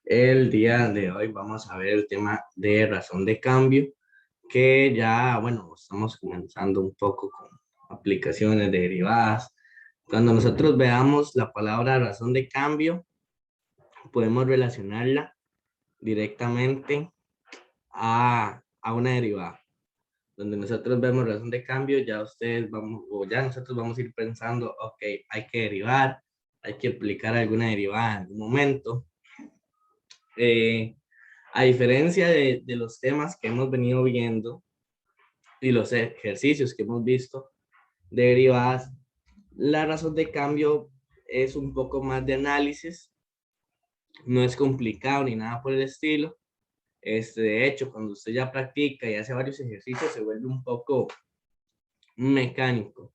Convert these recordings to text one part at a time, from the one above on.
El día de hoy vamos a ver el tema de razón de cambio, que ya, bueno, estamos comenzando un poco con aplicaciones derivadas. Cuando nosotros veamos la palabra razón de cambio, podemos relacionarla directamente a una derivada. Donde nosotros vemos razón de cambio, ya ustedes vamos, o ya nosotros vamos a ir pensando, ok, hay que derivar, hay que aplicar alguna derivada en algún momento. A diferencia de los temas que hemos venido viendo y los ejercicios que hemos visto de derivadas, la razón de cambio es un poco más de análisis, no es complicado ni nada por el estilo. De hecho, cuando usted ya practica y hace varios ejercicios, se vuelve un poco mecánico.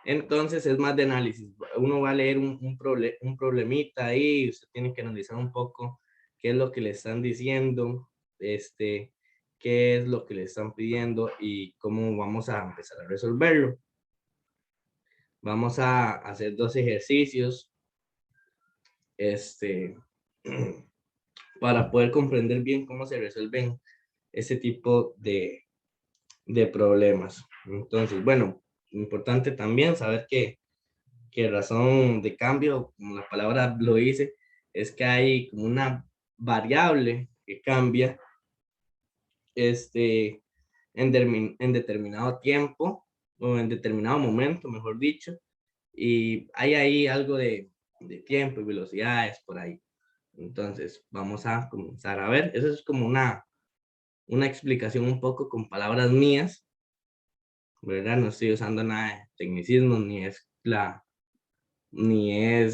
Entonces es más de análisis. Uno va a leer un problemita ahí, usted tiene que analizar un poco qué es lo que le están diciendo, qué es lo que le están pidiendo y cómo vamos a empezar a resolverlo. Vamos a hacer dos ejercicios, para poder comprender bien cómo se resuelven ese tipo de problemas. Entonces, bueno, importante también saber que razón de cambio, como la palabra lo dice, es que hay como una variable que cambia en determinado tiempo o en determinado momento, mejor dicho, y hay ahí algo de tiempo y velocidades por ahí. Entonces, vamos a comenzar a ver. Eso es como una explicación un poco con palabras mías, ¿verdad? No estoy usando nada de tecnicismo, ni es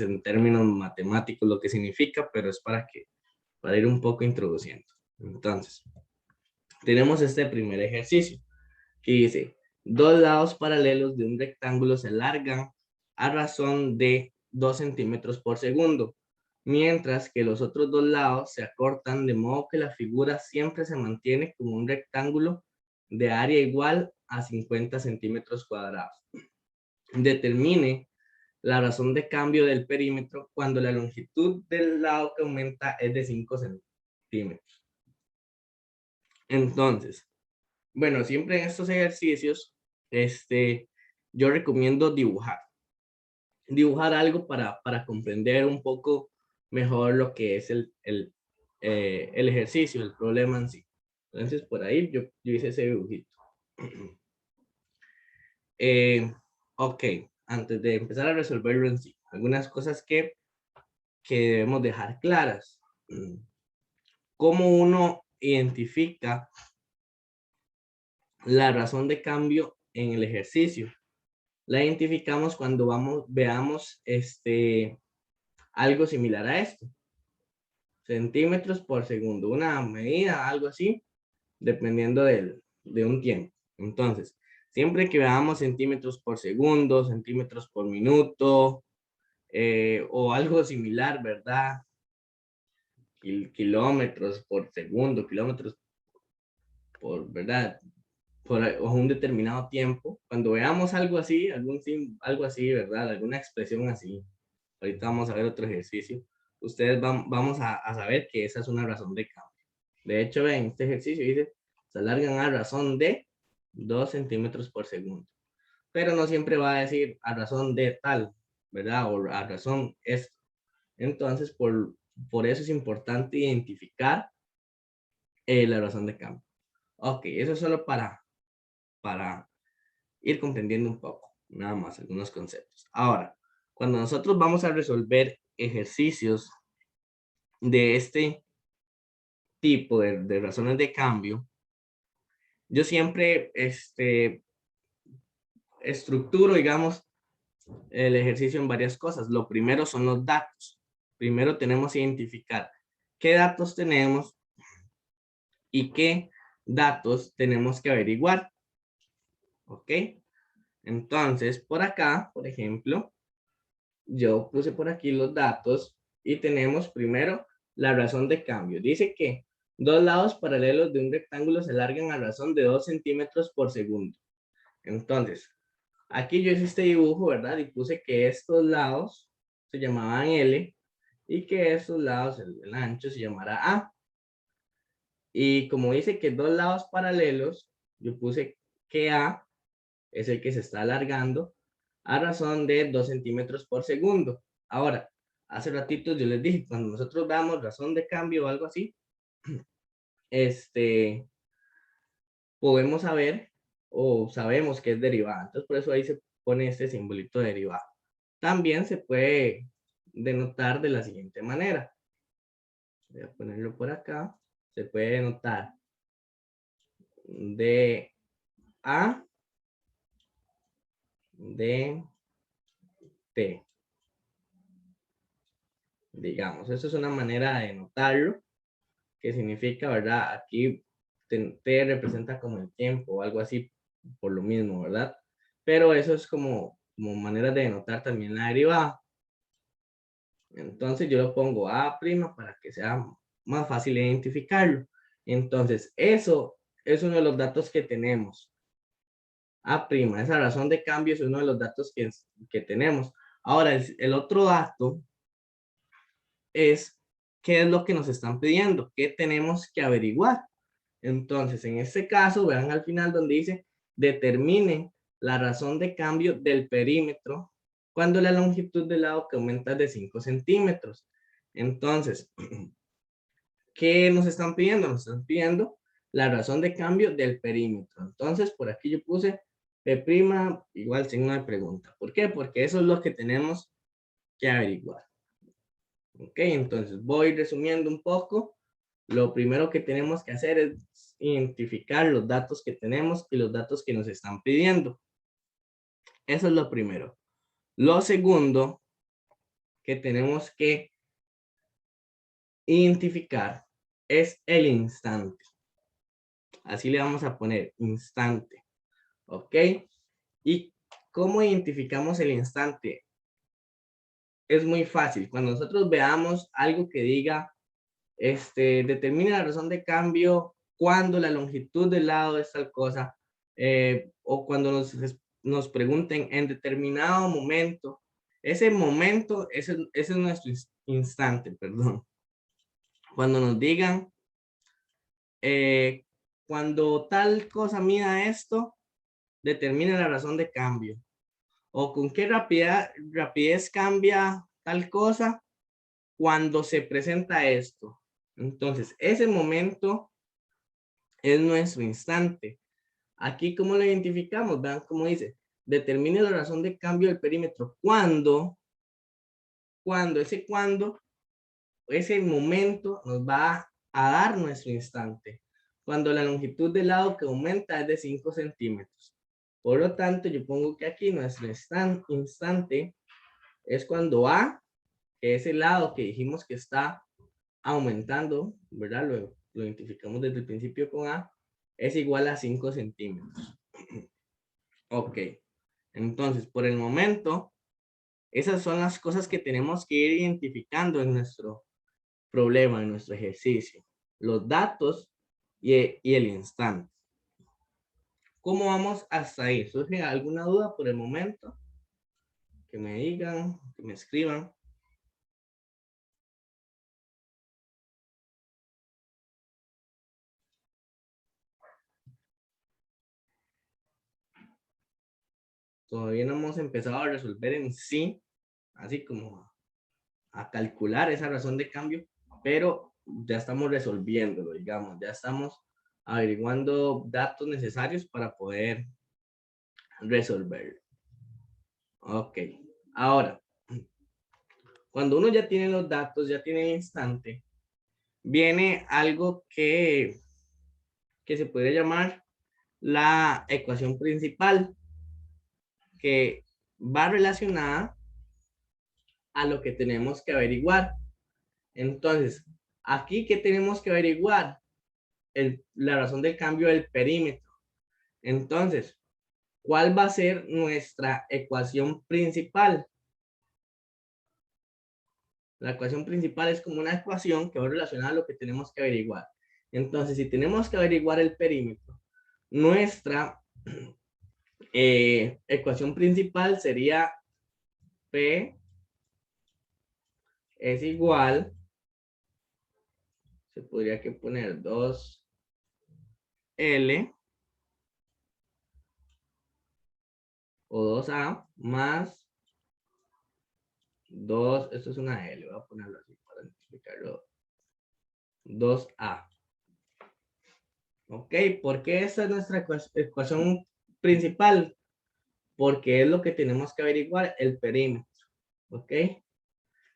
en términos matemáticos lo que significa, pero es para ir un poco introduciendo. Entonces, tenemos este primer ejercicio que dice, dos lados paralelos de un rectángulo se alargan a razón de 2 centímetros por segundo, mientras que los otros dos lados se acortan de modo que la figura siempre se mantiene como un rectángulo de área igual a 50 centímetros cuadrados. Determine la razón de cambio del perímetro cuando la longitud del lado que aumenta es de 5 centímetros. Entonces, bueno, siempre en estos ejercicios, yo recomiendo dibujar algo para comprender un poco mejor lo que es el ejercicio, el problema en sí. Entonces, por ahí yo hice ese dibujito. Ok, antes de empezar a resolverlo en sí, algunas cosas que debemos dejar claras. ¿Cómo uno identifica la razón de cambio en el ejercicio? La identificamos cuando veamos algo similar a esto. Centímetros por segundo, una medida, algo así, dependiendo de un tiempo. Entonces, siempre que veamos centímetros por segundo, centímetros por minuto, o algo similar, ¿verdad? Kilómetros por segundo, kilómetros por, ¿verdad? Por un determinado tiempo. Cuando veamos algo así, algo así, ¿verdad? Alguna expresión así. Ahorita vamos a ver otro ejercicio. Ustedes vamos a saber que esa es una razón de cambio. De hecho, en este ejercicio dice, se alargan a razón de 2 centímetros por segundo. Pero no siempre va a decir a razón de tal, ¿verdad? O a razón esto. Entonces, por eso es importante identificar la razón de cambio. Ok, eso es solo para ir comprendiendo un poco, nada más, algunos conceptos. Ahora, cuando nosotros vamos a resolver ejercicios de este tipo de razones de cambio, yo siempre estructuro, digamos, el ejercicio en varias cosas. Lo primero son los datos. Primero tenemos que identificar qué datos tenemos y qué datos tenemos que averiguar. ¿Ok? Entonces, por acá, por ejemplo, yo puse por aquí los datos y tenemos primero la razón de cambio. Dice que dos lados paralelos de un rectángulo se alargan a razón de 2 centímetros por segundo. Entonces, aquí yo hice este dibujo, ¿verdad? Y puse que estos lados se llamaban L y que esos lados, el ancho se llamará A. Y como dice que dos lados paralelos, yo puse que A es el que se está alargando a razón de 2 centímetros por segundo. Ahora, hace ratito yo les dije, cuando nosotros veamos razón de cambio o algo así, podemos saber o sabemos que es derivada. Entonces, por eso ahí se pone este simbolito de derivada. También se puede denotar de la siguiente manera. Voy a ponerlo por acá. Se puede denotar de A de T. Digamos, eso es una manera de notarlo, que significa, ¿verdad? Aquí T representa como el tiempo o algo así, por lo mismo, ¿verdad? Pero eso es como manera de denotar también la derivada. Entonces yo lo pongo A' para que sea más fácil identificarlo. Entonces, eso es uno de los datos que tenemos. A', esa razón de cambio es uno de los datos que tenemos. Ahora, el otro dato es qué es lo que nos están pidiendo, qué tenemos que averiguar. Entonces, en este caso, vean al final donde dice, determine la razón de cambio del perímetro cuando la longitud del lado que aumenta de 5 centímetros. Entonces, ¿qué nos están pidiendo? Nos están pidiendo la razón de cambio del perímetro. Entonces, por aquí yo puse P' igual signo de pregunta. ¿Por qué? Porque eso es lo que tenemos que averiguar. Ok, entonces voy resumiendo un poco. Lo primero que tenemos que hacer es identificar los datos que tenemos y los datos que nos están pidiendo. Eso es lo primero. Lo segundo que tenemos que identificar es el instante. Así le vamos a poner instante. ¿Ok? ¿Y cómo identificamos el instante? Es muy fácil. Cuando nosotros veamos algo que diga, determina la razón de cambio cuando la longitud del lado es tal cosa, o cuando nos pregunten en determinado momento, ese momento, ese es nuestro instante, perdón. Cuando nos digan, cuando tal cosa mida esto, determina la razón de cambio. O con qué rapidez cambia tal cosa cuando se presenta esto. Entonces, ese momento es nuestro instante. Aquí, ¿cómo lo identificamos? Vean cómo dice, determine la razón de cambio del perímetro. Cuando, ese momento nos va a dar nuestro instante. Cuando la longitud del lado que aumenta es de 5 centímetros. Por lo tanto, yo pongo que aquí nuestro instante es cuando A, que es el lado que dijimos que está aumentando, ¿verdad? Lo identificamos desde el principio con A, es igual a 5 centímetros. Ok, entonces por el momento, esas son las cosas que tenemos que ir identificando en nuestro problema, en nuestro ejercicio. Los datos y el instante. ¿Cómo vamos hasta ahí? ¿Surge alguna duda por el momento? Que me digan, que me escriban. Todavía no hemos empezado a resolver en sí, así como a calcular esa razón de cambio, pero ya estamos resolviéndolo, digamos, ya estamos averiguando datos necesarios para poder resolverlo. Ok, ahora, cuando uno ya tiene los datos, ya tiene el instante, viene algo que se puede llamar la ecuación principal, que va relacionada a lo que tenemos que averiguar. Entonces, aquí, ¿qué tenemos que averiguar? La razón del cambio del perímetro. Entonces, ¿cuál va a ser nuestra ecuación principal? La ecuación principal es como una ecuación que va relacionada a lo que tenemos que averiguar. Entonces, si tenemos que averiguar el perímetro, nuestra ecuación principal sería P es igual, se podría que poner 2L o 2A más 2, esto es una L, voy a ponerlo así para explicarlo. 2A. ¿Ok? ¿Por qué esta es nuestra ecuación principal? Porque es lo que tenemos que averiguar, el perímetro. ¿Ok?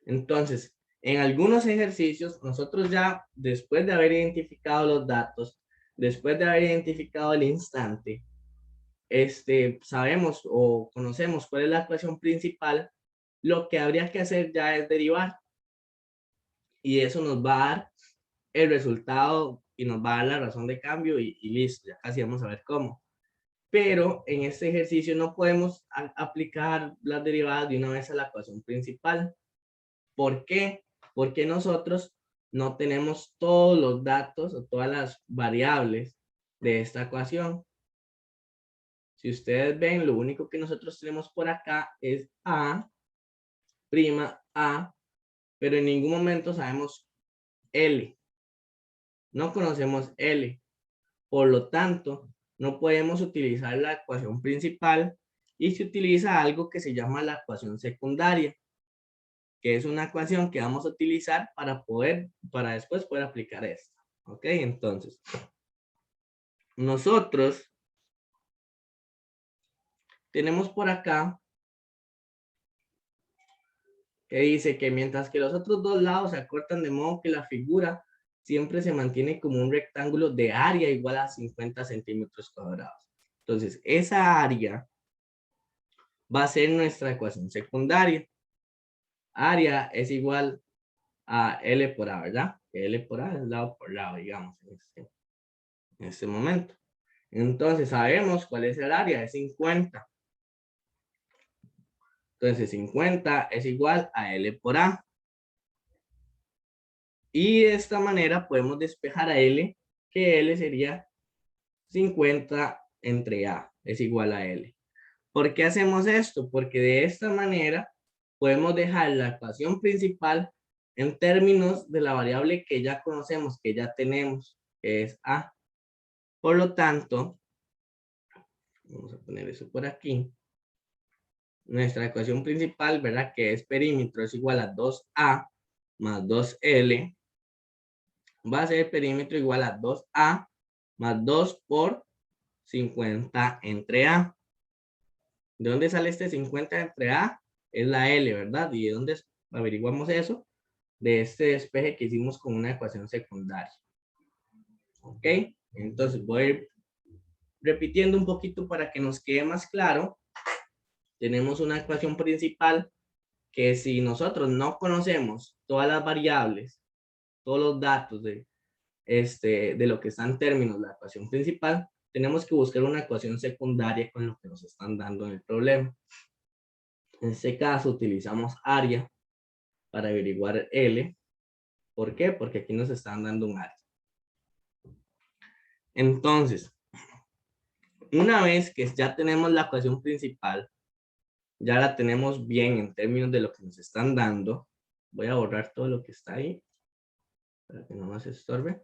Entonces, en algunos ejercicios, nosotros ya, después de haber identificado los datos, después de haber identificado el instante, sabemos o conocemos cuál es la ecuación principal, lo que habría que hacer ya es derivar. Y eso nos va a dar el resultado y nos va a dar la razón de cambio y listo, ya casi vamos a ver cómo. Pero en este ejercicio no podemos aplicar las derivadas de una vez a la ecuación principal. ¿Por qué? Porque nosotros no tenemos todos los datos o todas las variables de esta ecuación. Si ustedes ven, lo único que nosotros tenemos por acá es A', A, pero en ningún momento sabemos L. No conocemos L. Por lo tanto, no podemos utilizar la ecuación principal y se utiliza algo que se llama la ecuación secundaria, que es una ecuación que vamos a utilizar para después poder aplicar esto. ¿Ok? Entonces, nosotros tenemos por acá que dice que mientras que los otros dos lados se acortan de modo que la figura siempre se mantiene como un rectángulo de área igual a 50 centímetros cuadrados. Entonces, esa área va a ser nuestra ecuación secundaria. Área es igual a L por A, ¿verdad? L por A es lado por lado, digamos, en este momento. Entonces, sabemos cuál es el área, es 50. Entonces, 50 es igual a L por A. Y de esta manera podemos despejar a L, que L sería 50 entre A, es igual a L. ¿Por qué hacemos esto? Porque de esta manera podemos dejar la ecuación principal en términos de la variable que ya conocemos, que ya tenemos, que es A. Por lo tanto, vamos a poner eso por aquí. Nuestra ecuación principal, ¿verdad? Que es perímetro es igual a 2A más 2L. Va a ser perímetro igual a 2A más 2 por 50 entre A. ¿De dónde sale este 50 entre A? Es la L, ¿verdad? ¿Y de dónde averiguamos eso? De este despeje que hicimos con una ecuación secundaria. ¿Ok? Entonces voy a ir repitiendo un poquito para que nos quede más claro. Tenemos una ecuación principal que si nosotros no conocemos todas las variables, todos los datos de lo que está en términos de la ecuación principal, tenemos que buscar una ecuación secundaria con lo que nos están dando en el problema. En este caso utilizamos área para averiguar L. ¿Por qué? Porque aquí nos están dando un área. Entonces, una vez que ya tenemos la ecuación principal, ya la tenemos bien en términos de lo que nos están dando. Voy a borrar todo lo que está ahí para que no más estorbe.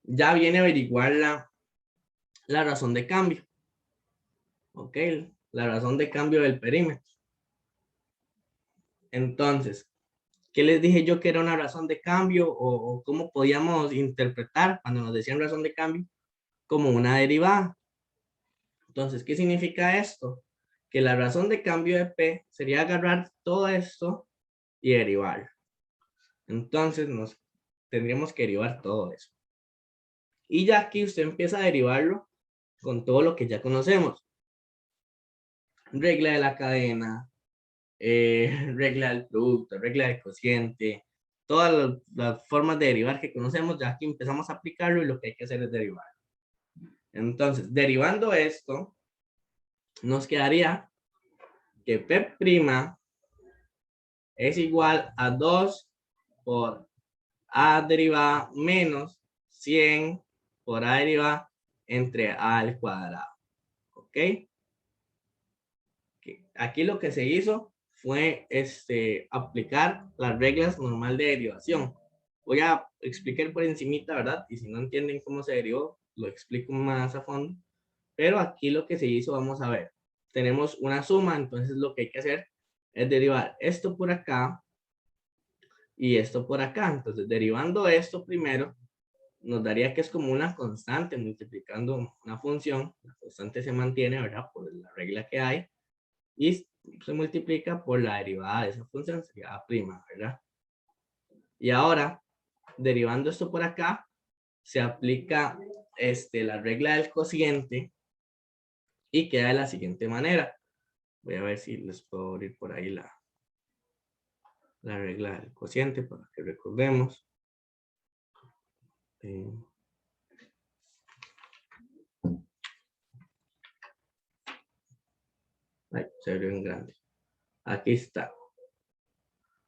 Ya viene a averiguar la razón de cambio. ¿Ok? La razón de cambio del perímetro. Entonces, ¿qué les dije yo que era una razón de cambio o cómo podíamos interpretar cuando nos decían razón de cambio? Como una derivada. Entonces, ¿qué significa esto? Que la razón de cambio de P sería agarrar todo esto y derivarlo. Entonces, tendríamos que derivar todo eso. Y ya aquí usted empieza a derivarlo con todo lo que ya conocemos. Regla de la cadena, regla del producto, regla del cociente, todas las formas de derivar que conocemos, ya aquí empezamos a aplicarlo y lo que hay que hacer es derivar. Entonces, derivando esto, nos quedaría que P' es igual a 2 por A derivada menos 100 por A derivada entre A al cuadrado. ¿Ok? Aquí lo que se hizo fue aplicar las reglas normal de derivación. Voy a explicar por encimita, ¿verdad? Y si no entienden cómo se derivó, lo explico más a fondo. Pero aquí lo que se hizo, vamos a ver. Tenemos una suma, entonces lo que hay que hacer es derivar esto por acá y esto por acá. Entonces, derivando esto primero, nos daría que es como una constante multiplicando una función. La constante se mantiene, ¿verdad? Por la regla que hay. Y se multiplica por la derivada de esa función, sería a', ¿verdad? Y ahora, derivando esto por acá, se aplica la regla del cociente y queda de la siguiente manera. Voy a ver si les puedo abrir por ahí la regla del cociente para que recordemos. Ay, se abrió en grande. Aquí está.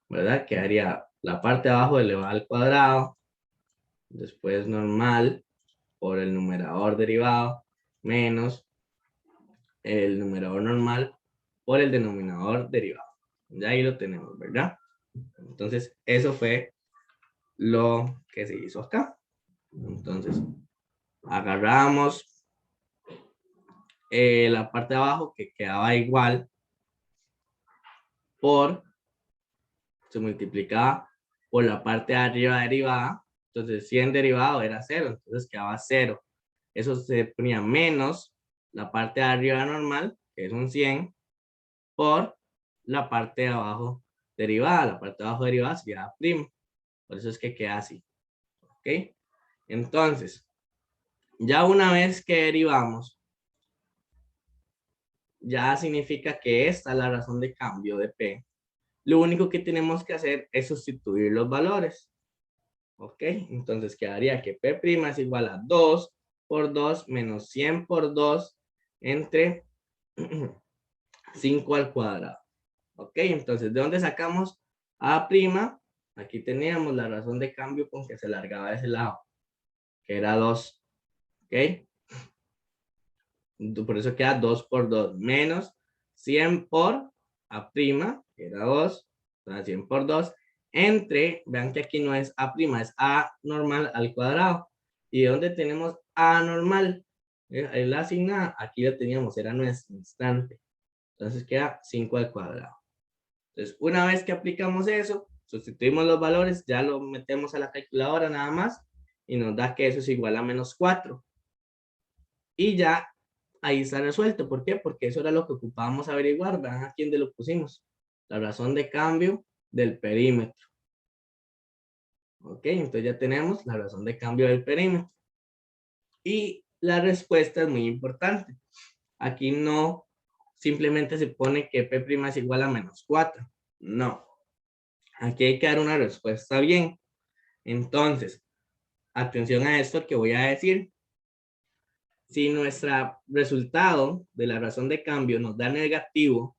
¿Verdad? Quedaría la parte de abajo elevada al cuadrado. Después normal por el numerador derivado menos el numerador normal por el denominador derivado. Ya ahí lo tenemos, ¿verdad? Entonces, eso fue lo que se hizo acá. Entonces, agarramos la parte de abajo que quedaba igual por, se multiplicaba por la parte de arriba derivada. Entonces, 100 derivado era 0, entonces quedaba 0. Eso se ponía menos la parte de arriba normal, que es un 100, por la parte de abajo derivada. La parte de abajo derivada sería prima. Por eso es que queda así. ¿Ok? Entonces, ya una vez que derivamos, ya significa que esta es la razón de cambio de P. Lo único que tenemos que hacer es sustituir los valores. ¿Ok? Entonces quedaría que P' es igual a 2 por 2 menos 100 por 2 entre 5 al cuadrado. ¿Ok? Entonces, ¿de dónde sacamos A'? Aquí teníamos la razón de cambio con que se largaba de ese lado, que era 2. ¿Ok? Por eso queda 2 por 2 menos 100 por A', que era 2. Entonces, 100 por 2 entre, vean que aquí no es A', es A normal al cuadrado. ¿Y dónde tenemos A normal? Ahí la asignada, aquí la teníamos, era nuestro instante. Entonces queda 5 al cuadrado. Entonces, una vez que aplicamos eso, sustituimos los valores, ya lo metemos a la calculadora nada más y nos da que eso es igual a menos 4. Y ya ahí está resuelto. ¿Por qué? Porque eso era lo que ocupábamos averiguar. Vean aquí donde lo pusimos. La razón de cambio del perímetro. Ok, entonces ya tenemos la razón de cambio del perímetro. Y la respuesta es muy importante. Aquí no simplemente se pone que P' es igual a menos 4. No. Aquí hay que dar una respuesta bien. Entonces, atención a esto que voy a decir. Si nuestro resultado de la razón de cambio nos da negativo,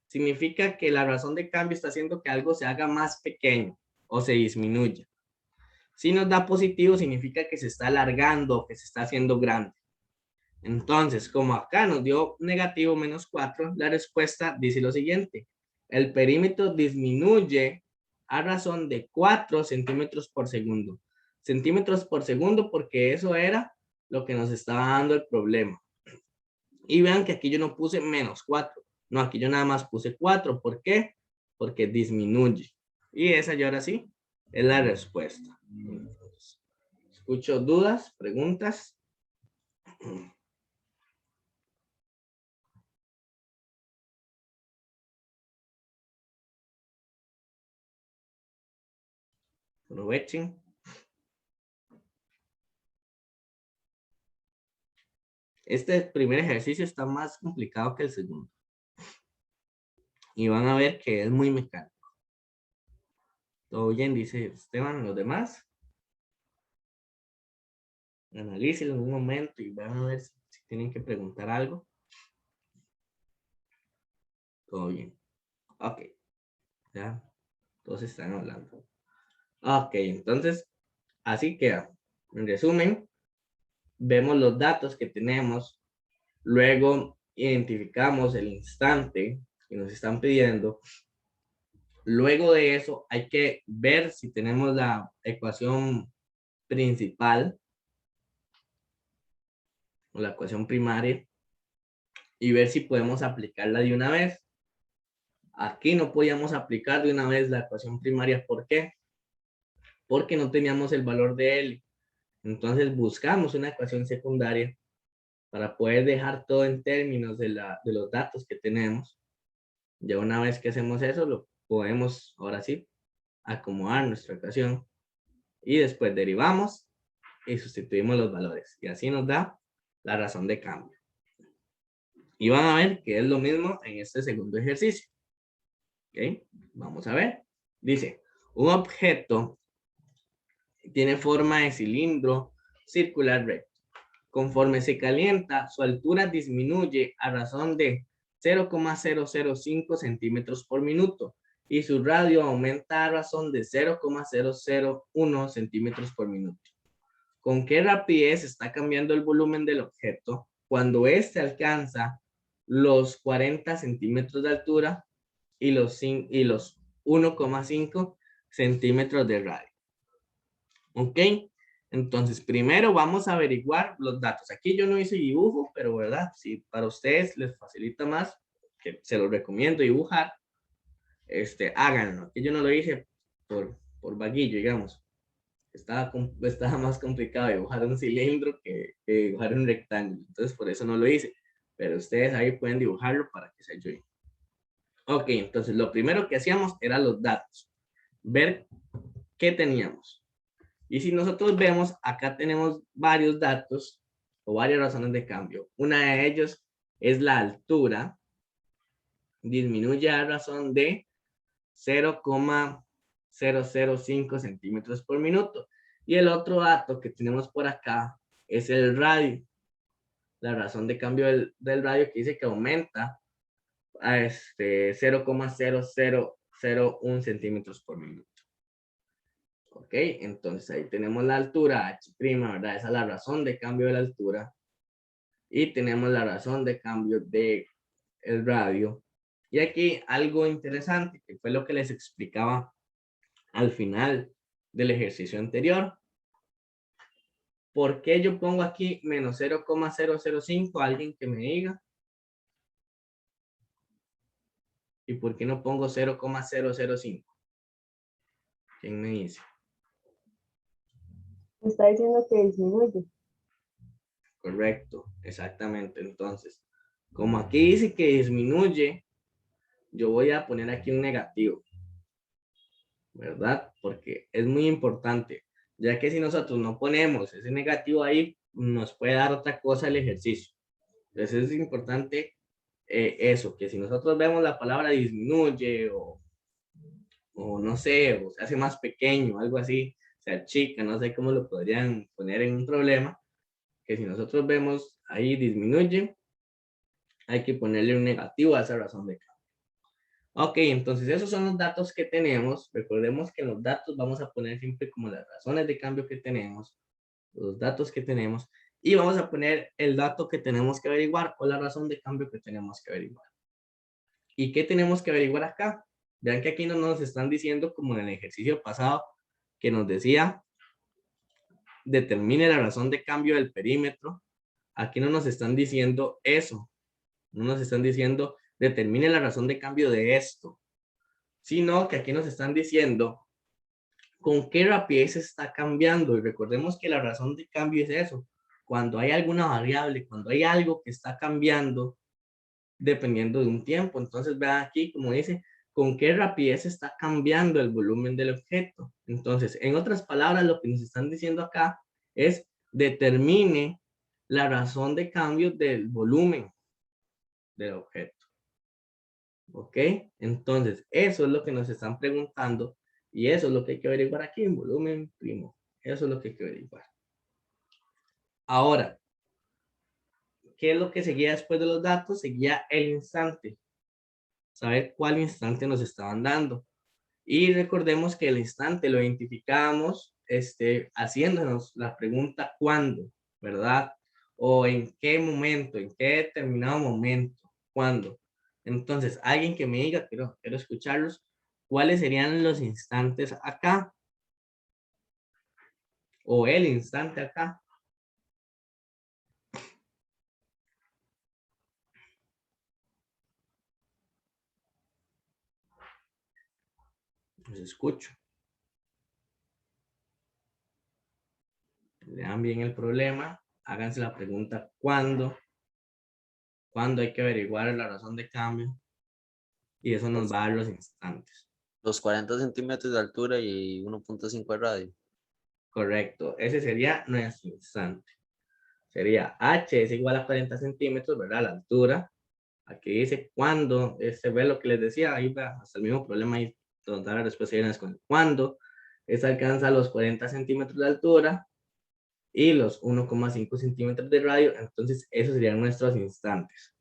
significa que la razón de cambio está haciendo que algo se haga más pequeño o se disminuya. Si nos da positivo, significa que se está alargando, que se está haciendo grande. Entonces, como acá nos dio negativo menos 4, la respuesta dice lo siguiente. El perímetro disminuye a razón de 4 centímetros por segundo. Centímetros por segundo porque eso era lo que nos estaba dando el problema. Y vean que aquí yo no puse menos 4. No, aquí yo nada más puse 4. ¿Por qué? Porque disminuye. Y esa ya ahora sí es la respuesta. Entonces, escucho dudas, preguntas. Aprovechen. Este primer ejercicio está más complicado que el segundo. Y van a ver que es muy mecánico. Todo bien, dice Esteban. Los demás, analícenlo en un momento y van a ver si tienen que preguntar algo. Todo bien. Ok. Ya, todos están hablando. Ok, entonces, así queda. En resumen, vemos los datos que tenemos, luego identificamos el instante que nos están pidiendo. Luego de eso hay que ver si tenemos la ecuación principal o la ecuación primaria y ver si podemos aplicarla de una vez. Aquí no podíamos aplicar de una vez la ecuación primaria. ¿Por qué? Porque no teníamos el valor de L. Entonces buscamos una ecuación secundaria para poder dejar todo en términos de los datos que tenemos. Ya una vez que hacemos eso, lo podemos, ahora sí, acomodar nuestra ecuación. Y después derivamos y sustituimos los valores. Y así nos da la razón de cambio. Y van a ver que es lo mismo en este segundo ejercicio. ¿Ok? Vamos a ver. Dice, un objeto tiene forma de cilindro circular recto. Conforme se calienta, su altura disminuye a razón de 0,005 centímetros por minuto y su radio aumenta a razón de 0,001 centímetros por minuto. ¿Con qué rapidez está cambiando el volumen del objeto cuando éste alcanza los 40 centímetros de altura y los 1,5 centímetros de radio? ¿Ok? Entonces, primero vamos a averiguar los datos. Aquí yo no hice dibujo, pero verdad, si para ustedes les facilita más, que se los recomiendo dibujar, háganlo. Aquí yo no lo hice por vaguillo, digamos. Estaba más complicado dibujar un cilindro que dibujar un rectángulo. Entonces, por eso no lo hice. Pero ustedes ahí pueden dibujarlo para que se ayuden. Ok, entonces lo primero que hacíamos era los datos. Ver qué teníamos. Y si nosotros vemos, acá tenemos varios datos o varias razones de cambio. Una de ellos es la altura. Disminuye a razón de 0,005 centímetros por minuto. Y el otro dato que tenemos por acá es el radio. La razón de cambio del radio que dice que aumenta a 0,0001 centímetros por minuto. Ok, entonces ahí tenemos la altura h', ¿verdad? Esa es la razón de cambio de la altura. Y tenemos la razón de cambio de el radio. Y aquí algo interesante, que fue lo que les explicaba al final del ejercicio anterior. ¿Por qué yo pongo aquí menos 0,005? Alguien que me diga. ¿Y por qué no pongo 0,005? ¿Quién me dice? Está diciendo que disminuye. Correcto, exactamente. Entonces, como aquí dice que disminuye, yo voy a poner aquí un negativo, ¿verdad? Porque es muy importante, ya que si nosotros no ponemos ese negativo ahí, nos puede dar otra cosa el ejercicio. Entonces es importante eso, que si nosotros vemos la palabra disminuye o no sé, o se hace más pequeño, algo así, se achica, no sé cómo lo podrían poner en un problema, que si nosotros vemos ahí disminuye, hay que ponerle un negativo a esa razón de cambio. Ok, entonces esos son los datos que tenemos. Recordemos que en los datos vamos a poner siempre como las razones de cambio que tenemos, los datos que tenemos, y vamos a poner el dato que tenemos que averiguar o la razón de cambio que tenemos que averiguar. ¿Y qué tenemos que averiguar acá? Vean que aquí no nos están diciendo como en el ejercicio pasado que nos decía determine la razón de cambio del perímetro. Aquí no nos están diciendo eso. No nos están diciendo determine la razón de cambio de esto, sino que aquí nos están diciendo con qué rapidez está cambiando. Y recordemos que la razón de cambio es eso. Cuando hay alguna variable, cuando hay algo que está cambiando dependiendo de un tiempo. Entonces vean aquí como dice, con qué rapidez está cambiando el volumen del objeto. Entonces, en otras palabras, lo que nos están diciendo acá es determine la razón de cambio del volumen del objeto. ¿Ok? Entonces, eso es lo que nos están preguntando y eso es lo que hay que averiguar aquí en volumen primo. Eso es lo que hay que averiguar. Ahora, ¿qué es lo que seguía después de los datos? Seguía el instante. Saber cuál instante nos estaban dando. Y recordemos que el instante lo identificamos haciéndonos la pregunta ¿cuándo? ¿Verdad? O en qué momento, en qué determinado momento, ¿cuándo? Entonces, alguien que me diga, quiero escucharlos, ¿cuáles serían los instantes acá? O el instante acá. Los escucho. Lean bien el problema, háganse la pregunta ¿cuándo? ¿Cuándo hay que averiguar la razón de cambio? Y eso nos va a dar los instantes. Los 40 centímetros de altura y 1.5 de radio. Correcto, ese sería nuestro instante. Sería H es igual a 40 centímetros, ¿verdad? La altura. Aquí dice cuándo, ve lo que les decía, ahí va hasta el mismo problema y donde la respuesta viene con cuándo se alcanza los 40 centímetros de altura y los 1,5 centímetros de radio, entonces esos serían nuestros instantes.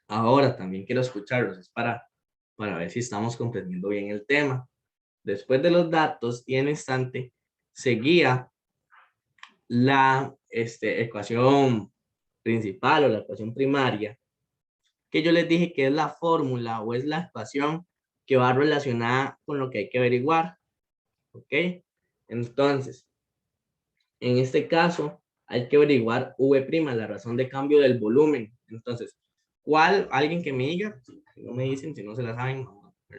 Ahora también quiero escucharlos, es para ver si estamos comprendiendo bien el tema. Después de los datos y en instante, seguía la ecuación principal o la ecuación primaria, que yo les dije que es la fórmula o es la ecuación que va relacionada con lo que hay que averiguar. ¿Ok? Entonces, en este caso, hay que averiguar V', la razón de cambio del volumen. Entonces, ¿cuál? Alguien que me diga, si no me dicen, si no se la saben,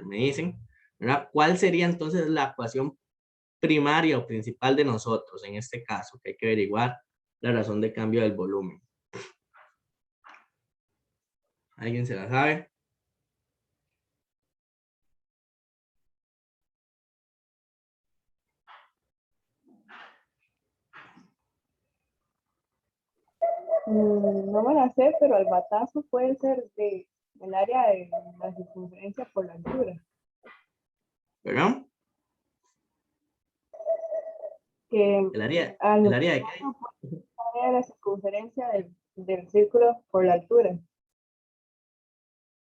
me dicen, ¿verdad? ¿Cuál sería entonces la ecuación primaria o principal de nosotros en este caso? Que hay que averiguar la razón de cambio del volumen. ¿Alguien se la sabe? No me la sé, pero el batazo puede ser del área de la circunferencia por la altura. ¿Verdad? Que El área al de qué? área de la circunferencia del círculo por la altura.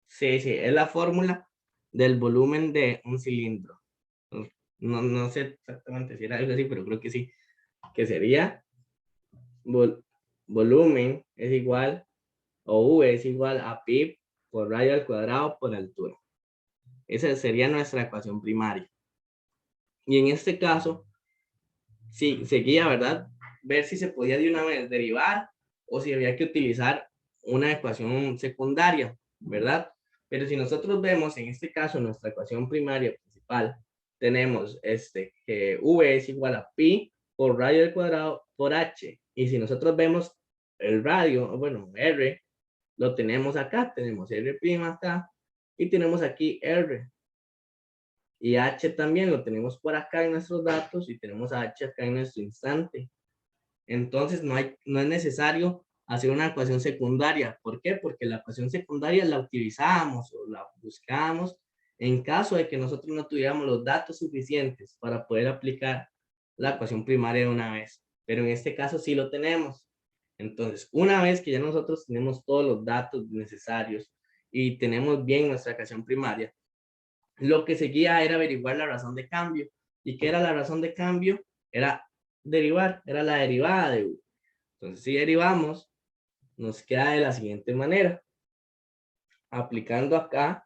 Sí, sí, es la fórmula del volumen de un cilindro. No sé exactamente si era algo así, pero creo que sí. Que sería volumen es igual, o V es igual a pi por radio al cuadrado por altura. Esa sería nuestra ecuación primaria. Y en este caso, sí, seguía, ¿verdad? Ver si se podía de una vez derivar o si había que utilizar una ecuación secundaria, ¿verdad? Pero si nosotros vemos en este caso nuestra ecuación primaria principal, tenemos que V es igual a pi por radio al cuadrado por h. Y si nosotros vemos el radio, bueno, R, lo tenemos acá, tenemos R' acá y tenemos aquí R. Y H también lo tenemos por acá en nuestros datos y tenemos a H acá en nuestro instante. Entonces no es necesario hacer una ecuación secundaria. ¿Por qué? Porque la ecuación secundaria la utilizamos o la buscamos en caso de que nosotros no tuviéramos los datos suficientes para poder aplicar la ecuación primaria de una vez. Pero en este caso sí lo tenemos. Entonces, una vez que ya nosotros tenemos todos los datos necesarios y tenemos bien nuestra ecuación primaria, lo que seguía era averiguar la razón de cambio. ¿Y qué era la razón de cambio? Era derivar, era la derivada de U. Entonces, si derivamos, nos queda de la siguiente manera. Aplicando acá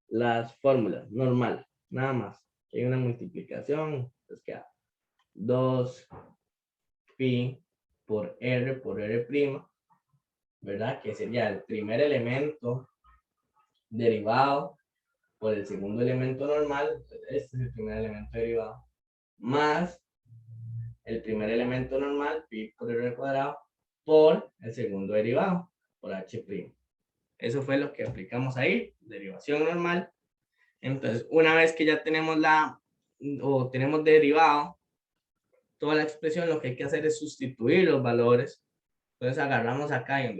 las fórmulas, normal, nada más. Hay una multiplicación, pues queda 2 pi por R', ¿verdad? Que sería el primer elemento derivado por el segundo elemento normal, este es el primer elemento derivado, más el primer elemento normal, pi por r cuadrado, por el segundo derivado, por h'. Eso fue lo que aplicamos ahí, derivación normal. Entonces, una vez que ya tenemos tenemos derivado toda la expresión, lo que hay que hacer es sustituir los valores. Entonces agarramos acá y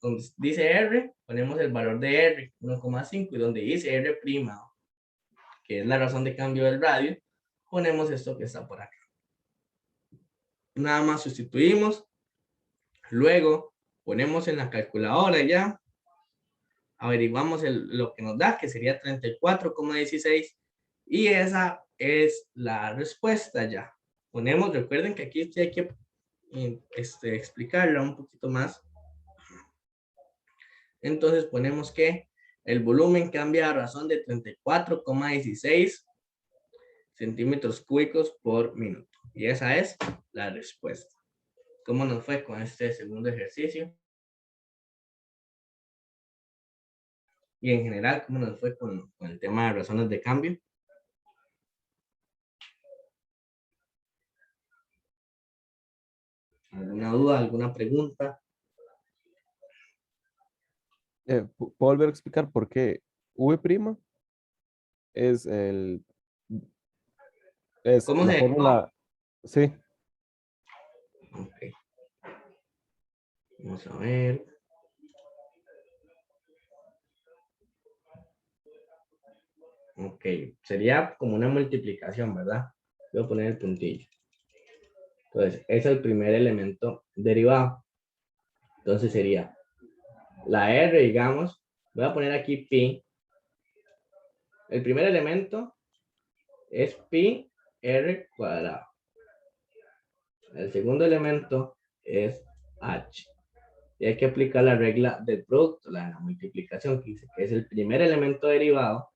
donde dice R, ponemos el valor de R, 1,5, y donde dice R', que es la razón de cambio del radio, ponemos esto que está por acá. Nada más sustituimos, luego ponemos en la calculadora ya, averiguamos lo que nos da, que sería 34,16, y esa es la respuesta ya. Ponemos, recuerden que aquí hay que explicarla un poquito más. Entonces ponemos que El volumen cambia a razón de 34,16 centímetros cúbicos por minuto. Y esa es la respuesta. ¿Cómo nos fue con este segundo ejercicio? Y en general, ¿cómo nos fue con el tema de razones de cambio? ¿Alguna duda, alguna pregunta? ¿Puedo volver a explicar por qué V' es ¿Cómo la se...? fórmula? Sí, Ok. Vamos a ver. Ok, sería como una multiplicación, ¿verdad? Voy a poner el puntillo. Entonces, es el primer elemento derivado. Entonces sería la R, digamos, voy a poner aquí pi. El primer elemento es pi r cuadrado. El segundo elemento es h. Y hay que aplicar la regla del producto, la multiplicación, que dice que es el primer elemento derivado.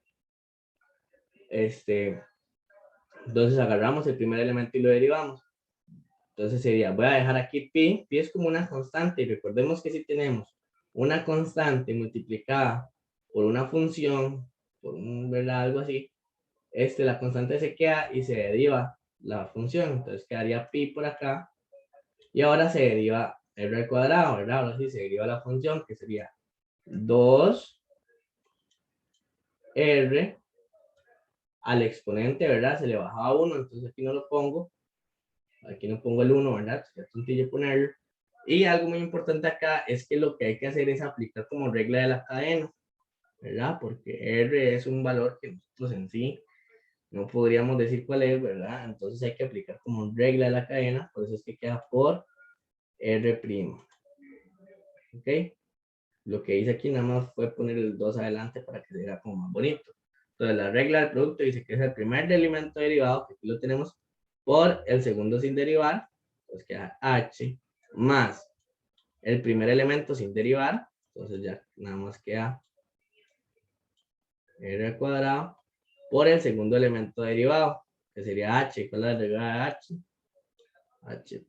Entonces agarramos el primer elemento y lo derivamos. Entonces sería, voy a dejar aquí pi. Pi es como una constante. Y recordemos que si tenemos una constante multiplicada por una función, por ¿verdad? Algo así, la constante se queda y se deriva la función. Entonces quedaría pi por acá. Y ahora se deriva r al cuadrado, ¿verdad? Ahora sí se deriva la función, que sería 2r al exponente, ¿verdad? Se le bajaba 1, entonces aquí no lo pongo. Aquí no pongo el 1, ¿verdad? Es tontillo ponerlo. Y algo muy importante acá es que lo que hay que hacer es aplicar como regla de la cadena, ¿verdad? Porque R es un valor que nosotros en sí no podríamos decir cuál es, ¿verdad? Entonces hay que aplicar como regla de la cadena, por eso es que queda por R'. ¿Ok? Lo que hice aquí nada más fue poner el 2 adelante para que se vea como más bonito. Entonces la regla del producto dice que es el primer elemento derivado, que aquí lo tenemos, por el segundo sin derivar, pues queda h, más el primer elemento sin derivar, entonces ya nada más queda r al cuadrado, por el segundo elemento derivado, que sería h. ¿Cuál es la derivada de h? h'.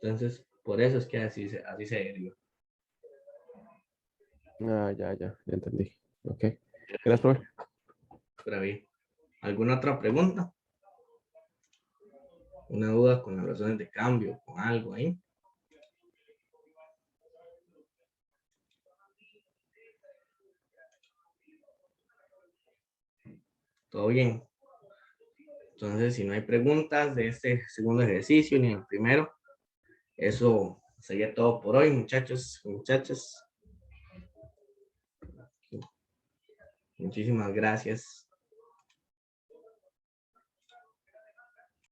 Entonces, por eso es que así se deriva. ya entendí. Ok. Gracias, profe. Pero bien. ¿Alguna otra pregunta? ¿Una duda con las razones de cambio, con algo ahí? ¿Todo bien? Entonces, si no hay preguntas de este segundo ejercicio ni el primero, eso sería todo por hoy, muchachos y muchachas. Muchísimas gracias.